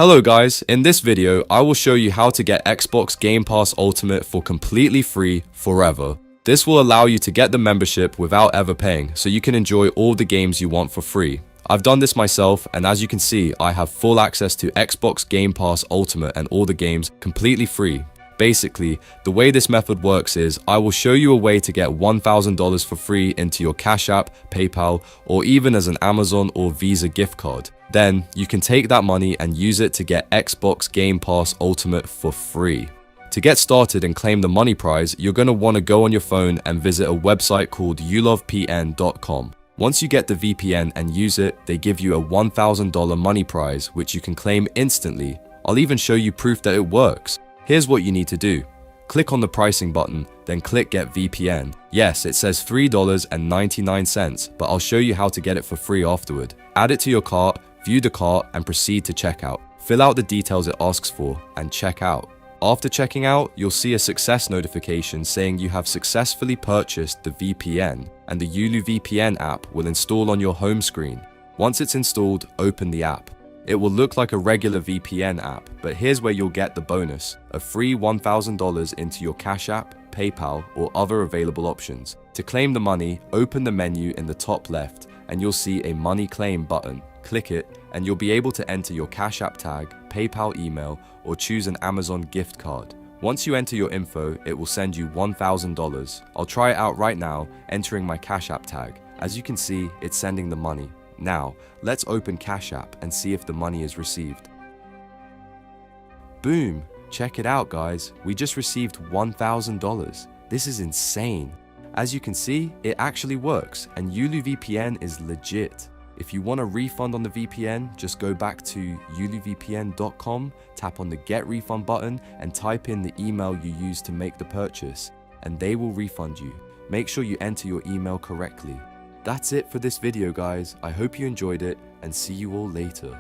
Hello guys, in this video I will show you how to get Xbox Game Pass Ultimate for completely free forever. This will allow you to get the membership without ever paying, so you can enjoy all the games you want for free. I've done this myself, and as you can see, I have full access to Xbox Game Pass Ultimate and all the games completely free. Basically, the way this method works is I will show you a way to get $1,000 for free into your Cash App, PayPal, or even as an Amazon or Visa gift card. Then you can take that money and use it to get Xbox Game Pass Ultimate for free. To get started and claim the money prize, you're going to want to go on your phone and visit a website called ulovepn.com. Once you get the VPN and use it, they give you a $1,000 money prize which you can claim instantly. I'll even show you proof that it works. Here's what you need to do. Click on the pricing button, then click Get VPN. Yes, it says $3.99, but I'll show you how to get it for free afterward. Add it to your cart, view the cart, and proceed to checkout. Fill out the details it asks for, and check out. After checking out, you'll see a success notification saying you have successfully purchased the VPN, and the Yulu VPN app will install on your home screen. Once it's installed, open the app. It will look like a regular VPN app, but here's where you'll get the bonus, a free $1,000 into your Cash App, PayPal, or other available options. To claim the money, open the menu in the top left, and you'll see a Money Claim button. Click it, and you'll be able to enter your Cash App tag, PayPal email, or choose an Amazon gift card. Once you enter your info, it will send you $1,000. I'll try it out right now, entering my Cash App tag. As you can see, it's sending the money. Now, let's open Cash App and see if the money is received. Boom! Check it out, guys. We just received $1,000. This is insane. As you can see, it actually works, and Yulu VPN is legit. If you want a refund on the VPN, just go back to uluvpn.com, tap on the Get Refund button, and type in the email you used to make the purchase, and they will refund you. Make sure you enter your email correctly. That's it for this video, guys. I hope you enjoyed it, and see you all later.